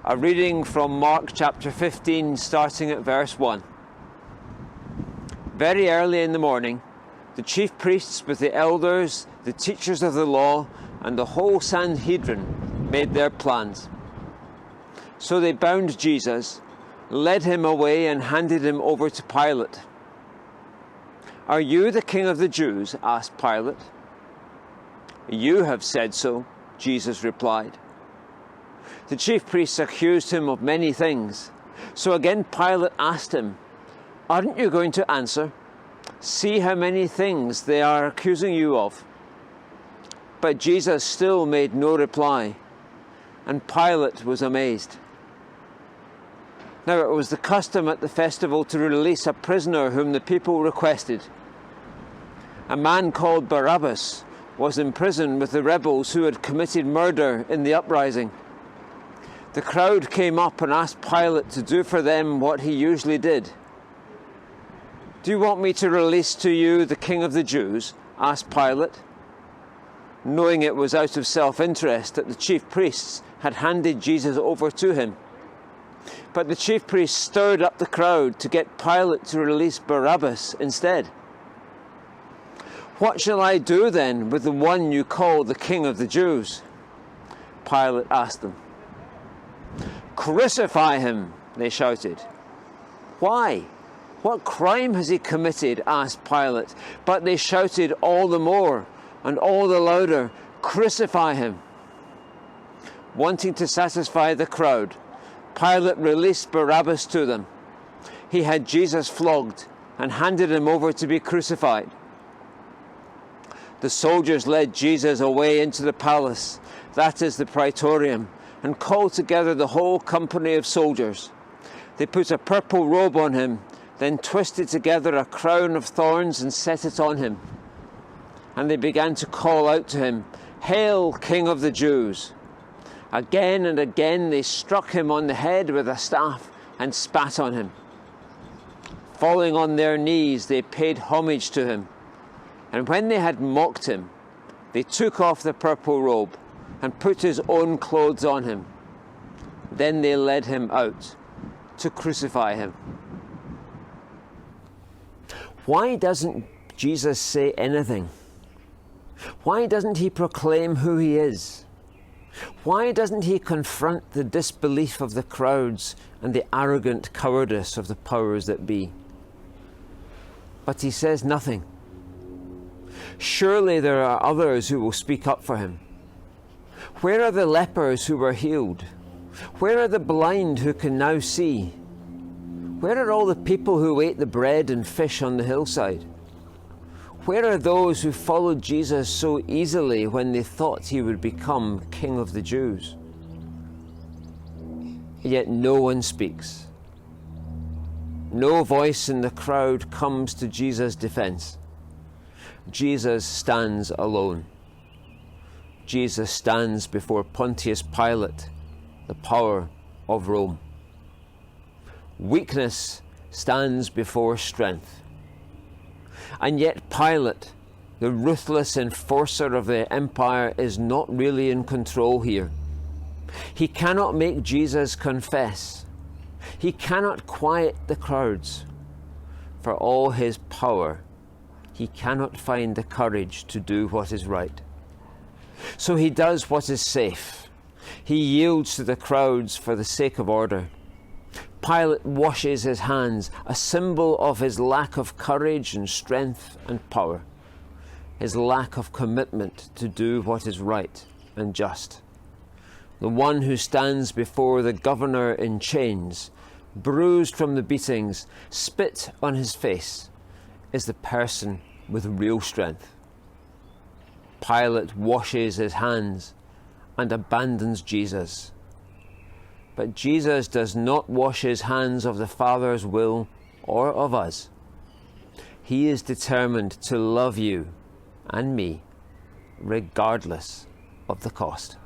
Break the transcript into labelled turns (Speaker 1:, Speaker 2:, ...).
Speaker 1: A reading from Mark chapter 15, starting at verse 1. Very early in the morning, the chief priests with the elders, the teachers of the law, and the whole Sanhedrin made their plans. So they bound Jesus, led him away, and handed him over to Pilate. "Are you the king of the Jews?" asked Pilate. "You have said so," Jesus replied. The chief priests accused him of many things. So again Pilate asked him, "Aren't you going to answer? See how many things they are accusing you of." But Jesus still made no reply, and Pilate was amazed. Now it was the custom at the festival to release a prisoner whom the people requested. A man called Barabbas was in prison with the rebels who had committed murder in the uprising. The crowd came up and asked Pilate to do for them what he usually did. "Do you want me to release to you the King of the Jews?" asked Pilate, knowing it was out of self-interest that the chief priests had handed Jesus over to him. But the chief priests stirred up the crowd to get Pilate to release Barabbas instead. "What shall I do then with the one you call the King of the Jews?" Pilate asked them. "Crucify him," they shouted. "Why? What crime has he committed?" asked Pilate. But they shouted all the more and all the louder, "Crucify him." Wanting to satisfy the crowd, Pilate released Barabbas to them. He had Jesus flogged and handed him over to be crucified. The soldiers led Jesus away into the palace, that is the praetorium, and called together the whole company of soldiers. They put a purple robe on him, then twisted together a crown of thorns and set it on him. And they began to call out to him, "Hail, King of the Jews!" Again and again they struck him on the head with a staff and spat on him. Falling on their knees, they paid homage to him. And when they had mocked him, they took off the purple robe and put his own clothes on him. Then they led him out to crucify him. Why doesn't Jesus say anything? Why doesn't he proclaim who he is? Why doesn't he confront the disbelief of the crowds and the arrogant cowardice of the powers that be? But he says nothing. Surely there are others who will speak up for him. Where are the lepers who were healed? Where are the blind who can now see? Where are all the people who ate the bread and fish on the hillside? Where are those who followed Jesus so easily when they thought he would become King of the Jews? Yet no one speaks. No voice in the crowd comes to Jesus' defense. Jesus stands alone. Jesus stands before Pontius Pilate, the power of Rome. Weakness stands before strength. And yet Pilate, the ruthless enforcer of the empire, is not really in control here. He cannot make Jesus confess. He cannot quiet the crowds. For all his power, he cannot find the courage to do what is right. So he does what is safe. He yields to the crowds for the sake of order. Pilate washes his hands, a symbol of his lack of courage and strength and power, his lack of commitment to do what is right and just. The one who stands before the governor in chains, bruised from the beatings, spit on his face, is the person with real strength. Pilate washes his hands and abandons Jesus. But Jesus does not wash his hands of the Father's will or of us. He is determined to love you and me, regardless of the cost.